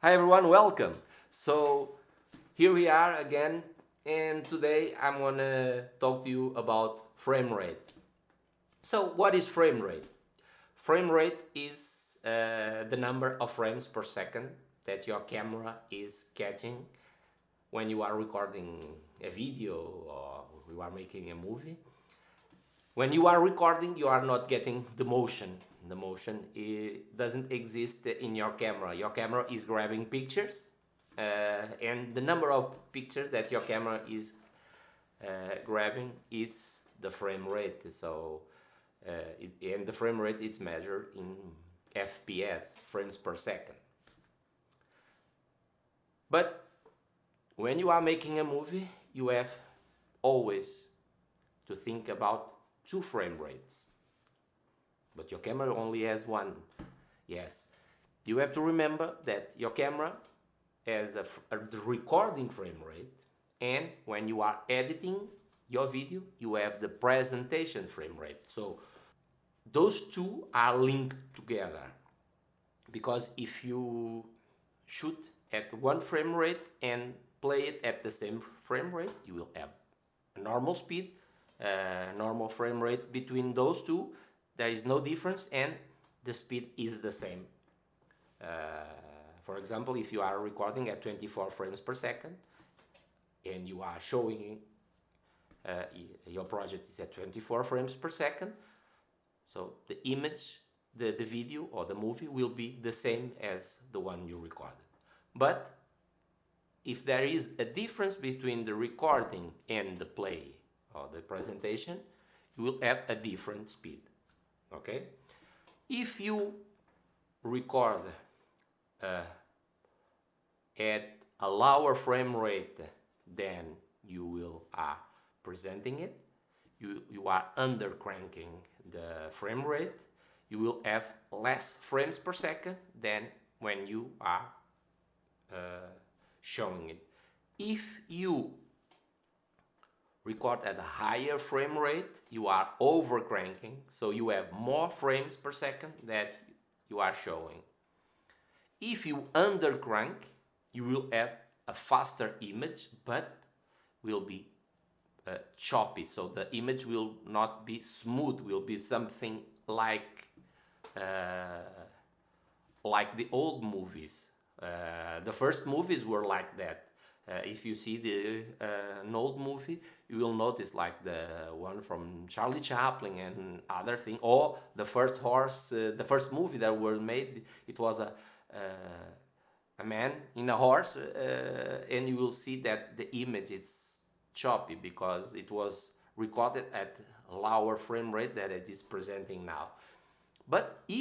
Hi everyone, welcome. So here we are again, and today I'm gonna talk to you about frame rate. So what is frame rate? Frame rate is the number of frames per second that your camera is catching when you are recording a video or you are making a movie. When you are recording, you are not getting the motion. The motion doesn't exist in your camera. Your camera is grabbing pictures, and the number of pictures that your camera is grabbing is the frame rate. And the frame rate is measured in FPS, frames per second. But when you are making a movie, you have always to think about two frame rates. But your camera only has one. Yes, you have to remember that your camera has a recording frame rate, and when you are editing your video, you have the presentation frame rate. So those two are linked together, because if you shoot at one frame rate and play it at the same frame rate, you will have a normal speed, normal frame rate between those two. There is no difference, and the speed is the same. For example, if you are recording at 24 frames per second and you are showing your project is at 24 frames per second, so the image, the video or the movie will be the same as the one you recorded. But if there is a difference between the recording and the play or the presentation, you will have a different speed. Okay? If you record at a lower frame rate than you will presenting it, you are under cranking the frame rate, you will have less frames per second than when you are showing it. If you record at a higher frame rate, you are over cranking, so you have more frames per second that you are showing. If you under crank, you will have a faster image, but will be choppy, so the image will not be smooth, will be something uh, like the old movies. The first movies were like that. If you see an old movie, you will notice like the one from Charlie Chaplin and other thing, or the first the first movie that were made. It was a man in a horse, and you will see that the image is choppy because it was recorded at a lower frame rate that it is presenting now. But uh,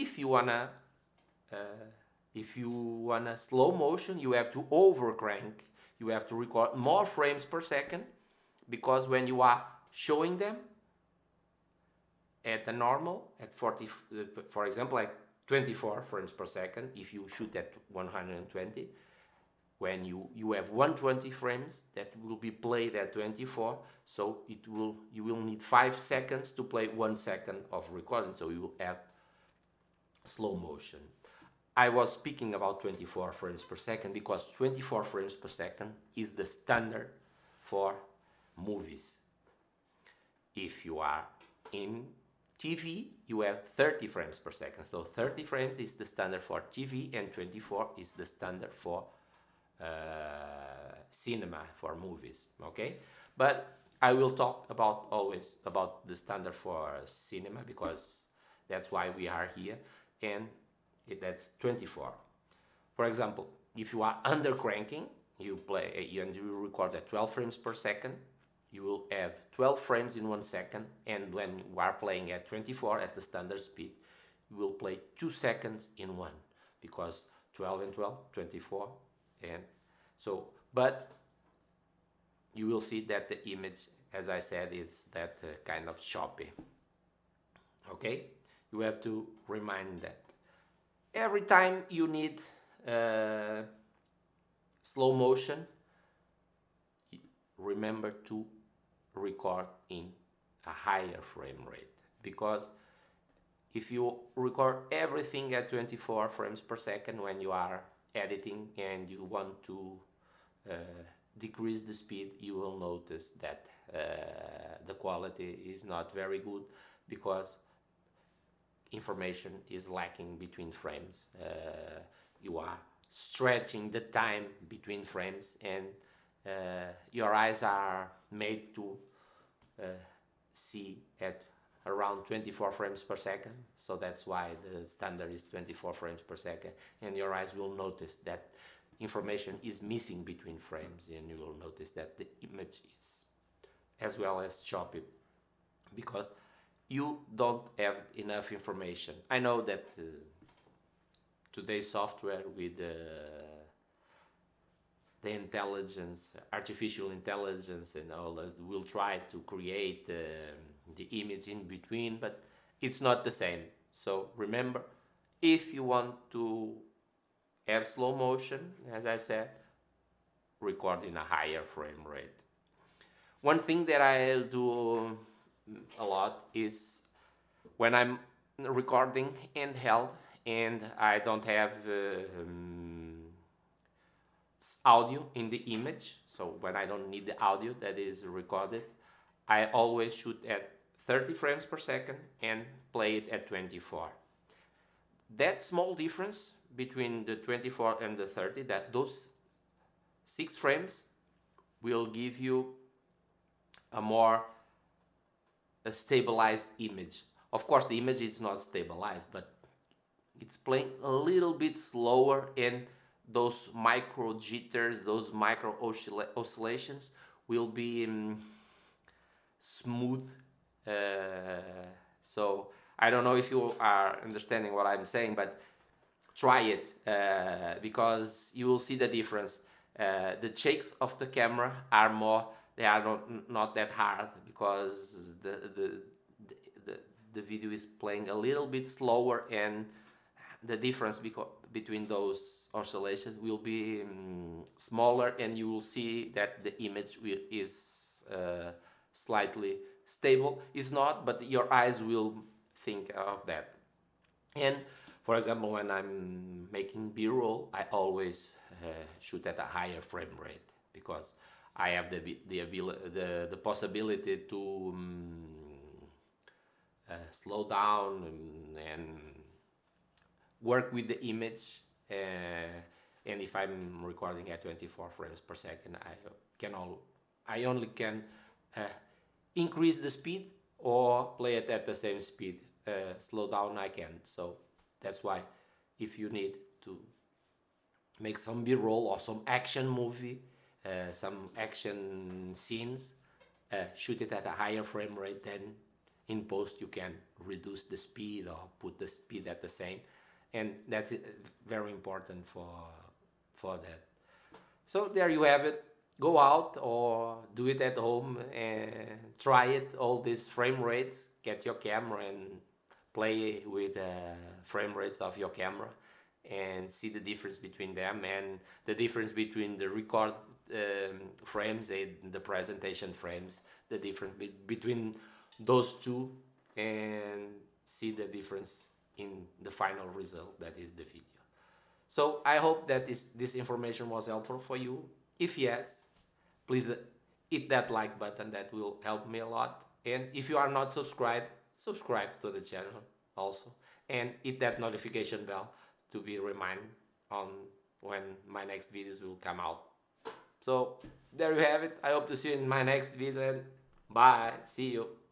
if you wanna slow motion, you have to over crank. You have to record more frames per second, because when you are showing them at the normal at 40, for example, like 24 frames per second, if you shoot at 120, when you have 120 frames that will be played at 24, so you will need 5 seconds to play 1 second of recording, so you will have slow motion. I was speaking about 24 frames per second because 24 frames per second is the standard for movies. If you are in TV, you have 30 frames per second. So 30 frames is the standard for TV, and 24 is the standard for cinema, for movies. Okay, but I will talk about always about the standard for cinema, because that's why we are here, and that's 24. For example, if you are under cranking, you play and you record at 12 frames per second, you will have 12 frames in 1 second, and when you are playing at 24 at the standard speed, you will play 2 seconds in one, because 12 and 12, 24, and so, but you will see that the image, as I said, is that kind of choppy. Okay, you have to remind that every time you need uh, slow motion, remember to record in a higher frame rate, because if you record everything at 24 frames per second when you are editing and you want to uh, decrease the speed, you will notice that the quality is not very good because information is lacking between frames. You are stretching the time between frames, and your eyes are made to uh, see at around 24 frames per second. So that's why the standard is 24 frames per second. And your eyes will notice that information is missing between frames, and you will notice that the image is as well as choppy because you don't have enough information. I know that today's software with the intelligence, artificial intelligence, and all that will try to create the image in between, but it's not the same. So remember, if you want to have slow motion, as I said, record in a higher frame rate. One thing that I'll do a lot is when I'm recording handheld and I don't have audio in the image, so when I don't need the audio that is recorded, I always shoot at 30 frames per second and play it at 24. That small difference between the 24 and the 30, that those 6 frames will give you a more stabilized image. Of course, the image is not stabilized, but it's playing a little bit slower, and those micro jitters, those micro oscillations will be smooth. So I don't know if you are understanding what I'm saying, but try it because you will see the difference. The shakes of the camera are more, they are not that hard because the, the video is playing a little bit slower, and the difference between those oscillations will be smaller, and you will see that the image is slightly stable. It's not, but your eyes will think of that. And for example, when I'm making B-roll, I always shoot at a higher frame rate because I have the possibility to slow down and work with the image. And if I'm recording at 24 frames per second, I only can increase the speed or play it at the same speed. Slow down I can. So that's why if you need to make some B-roll or some action movie, some action scenes, shoot it at a higher frame rate. Then in post you can reduce the speed or put the speed at the same, and that's very important for that. So there you have it. Go out or do it at home and try it. All these frame rates. Get your camera and play with the frame rates of your camera and see the difference between them and the difference between the record frames and the presentation frames. The difference between those two, and see the difference in the final result, that is the video. So I hope that this information was helpful for you. If yes, please hit that like button, that will help me a lot. And if you are not subscribed, subscribe to the channel also, and hit that notification bell to be reminded on when my next videos will come out. So there you have it. I hope to see you in my next video. Bye. See you.